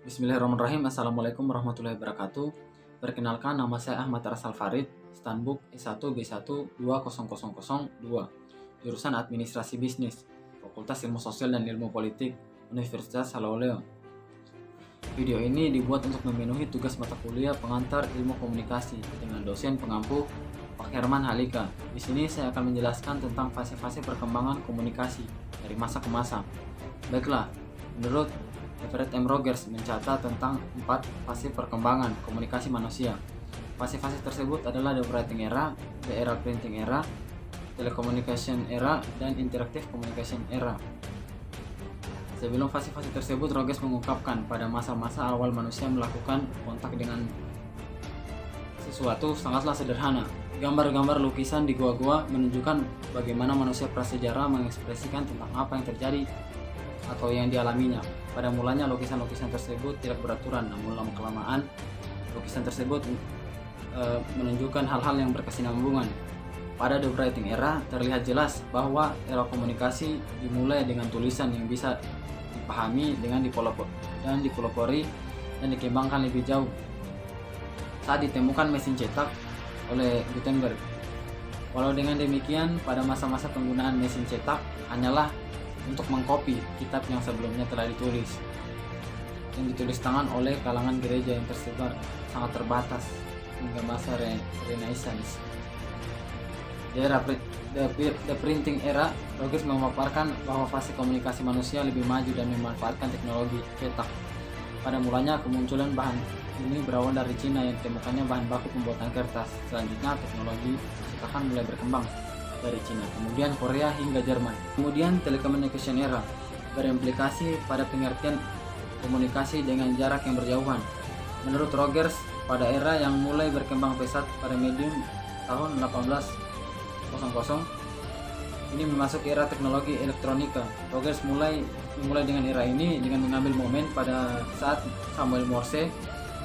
Bismillahirrahmanirrahim. Assalamualaikum warahmatullahi wabarakatuh. Perkenalkan, nama saya Ahmad Rasal Farid, Stanbook E1B1200002, jurusan Administrasi Bisnis, Fakultas Ilmu Sosial dan Ilmu Politik, Universitas Haloleo. Video ini dibuat untuk memenuhi tugas mata kuliah pengantar ilmu komunikasi dengan dosen pengampu Pak Herman Halika. Di sini saya akan menjelaskan tentang fase-fase perkembangan komunikasi dari masa ke masa. Baiklah, menurut Everett M. Rogers mencatat tentang 4 fase perkembangan komunikasi manusia. Fase-fase tersebut adalah the writing era, the era printing era, telecommunication era, dan interactive communication era. Sebelum fase-fase tersebut, Rogers mengungkapkan pada masa-masa awal manusia melakukan kontak dengan sesuatu sangatlah sederhana. Gambar-gambar lukisan di gua-gua menunjukkan bagaimana manusia prasejarah mengekspresikan tentang apa yang terjadi atau yang dialaminya. Pada mulanya lukisan-lukisan tersebut tidak beraturan, namun lama-kelamaan lukisan tersebut menunjukkan hal-hal yang berkesinambungan. Pada the writing era terlihat jelas bahwa era komunikasi dimulai dengan tulisan yang bisa dipahami dengan dipelopori dan dikembangkan lebih jauh saat ditemukan mesin cetak oleh Gutenberg. Walau dengan demikian, pada masa-masa penggunaan mesin cetak hanyalah untuk mengcopy kitab yang sebelumnya telah ditulis, yang ditulis tangan oleh kalangan gereja yang tersebar sangat terbatas hingga masa Renaissance. Di era the printing era, Rogers memaparkan bahwa fase komunikasi manusia lebih maju dan memanfaatkan teknologi cetak. Pada mulanya, kemunculan bahan ini berawal dari Cina yang ditemukannya bahan baku pembuatan kertas. Selanjutnya, teknologi cetakan mulai berkembang dari Cina, kemudian Korea hingga Jerman. Kemudian telecommunication era berimplikasi pada pengertian komunikasi dengan jarak yang berjauhan. Menurut Rogers, pada era yang mulai berkembang pesat pada medium tahun 1800, ini memasuki era teknologi elektronika. Rogers mulai dengan era ini dengan mengambil momen pada saat Samuel Morse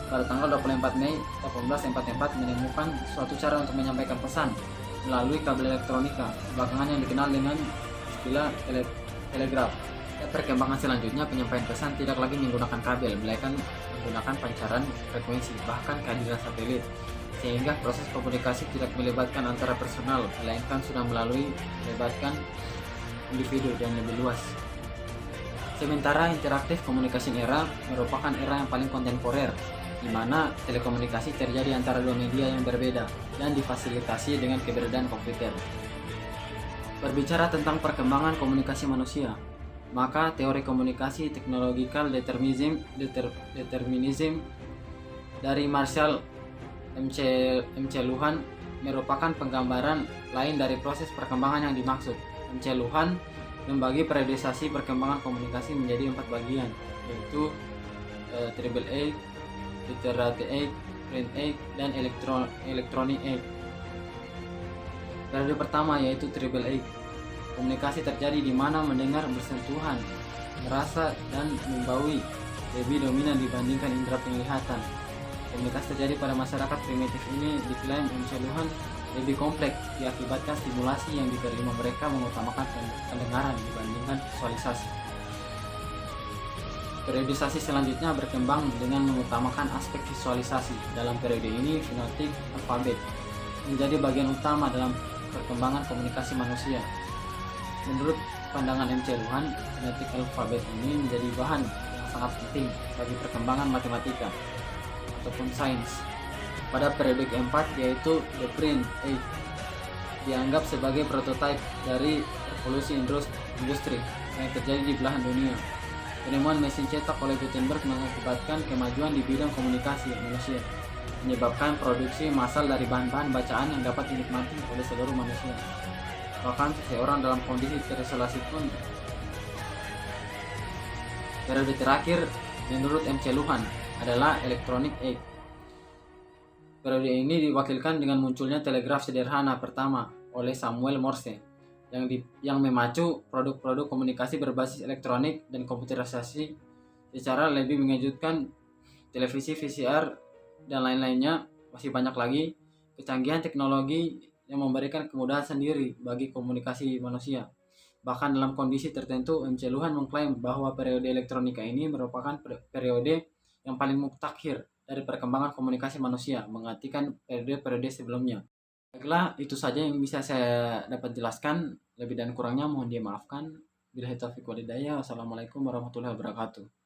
pada tanggal 24 Mei 1844 menemukan suatu cara untuk menyampaikan pesan melalui kabel elektronika, belakangan yang dikenal dengan istilah telegraf. Perkembangan selanjutnya, penyampaian pesan tidak lagi menggunakan kabel, melainkan menggunakan pancaran frekuensi, bahkan kehadiran satelit, sehingga proses komunikasi tidak melibatkan antara personal, melainkan sudah melibatkan individu dan lebih luas. Sementara interaktif communication era merupakan era yang paling kontemporer, di mana telekomunikasi terjadi antara dua media yang berbeda dan difasilitasi dengan keberadaan komputer. Berbicara tentang perkembangan komunikasi manusia, maka teori komunikasi technological determinism dari Marshall M.C. Luhan merupakan penggambaran lain dari proses perkembangan yang dimaksud. M.C. Luhan membagi periodisasi perkembangan komunikasi menjadi 4 bagian, yaitu Triple A, Literary Age, Print Age, dan Electronic Age. Periode pertama yaitu Triple Age. Komunikasi terjadi di mana mendengar, bersentuhan, merasa, dan membaui lebih dominan dibandingkan indera penglihatan. Komunikasi terjadi pada masyarakat primitif ini diklaim Luhan lebih kompleks diakibatkan stimulasi yang diterima mereka mengutamakan pendengaran dibandingkan visualisasi. Periodisasi selanjutnya berkembang dengan mengutamakan aspek visualisasi. Dalam periode ini, fenotik alfabet menjadi bagian utama dalam perkembangan komunikasi manusia. Menurut pandangan M.C. Luhan, fenotik alfabet ini menjadi bahan yang sangat penting bagi perkembangan matematika ataupun sains. Pada periode keempat, yaitu the Print Age, dianggap sebagai prototipe dari revolusi industri yang terjadi di belahan dunia. Penemuan mesin cetak oleh Gutenberg mengakibatkan kemajuan di bidang komunikasi manusia, menyebabkan produksi massal dari bahan-bahan bacaan yang dapat dinikmati oleh seluruh manusia. Bahkan seseorang dalam kondisi terisolasi pun. Periode terakhir menurut M.C. Luhan adalah Electronic Age. Periode ini diwakilkan dengan munculnya telegraf sederhana pertama oleh Samuel Morse yang memacu produk-produk komunikasi berbasis elektronik dan komputerisasi secara lebih mengejutkan. Televisi, VCR, dan lain-lainnya. Masih banyak lagi kecanggihan teknologi yang memberikan kemudahan sendiri bagi komunikasi manusia. Bahkan dalam kondisi tertentu, M.C. Luhan mengklaim bahwa periode elektronika ini merupakan periode yang paling mutakhir dari perkembangan komunikasi manusia, menggantikan periode-periode sebelumnya. Baiklah, itu saja yang bisa saya dapat jelaskan. Lebih dan kurangnya mohon dimaafkan. Billahi taufiq walhidayah. Wassalamualaikum warahmatullahi wabarakatuh.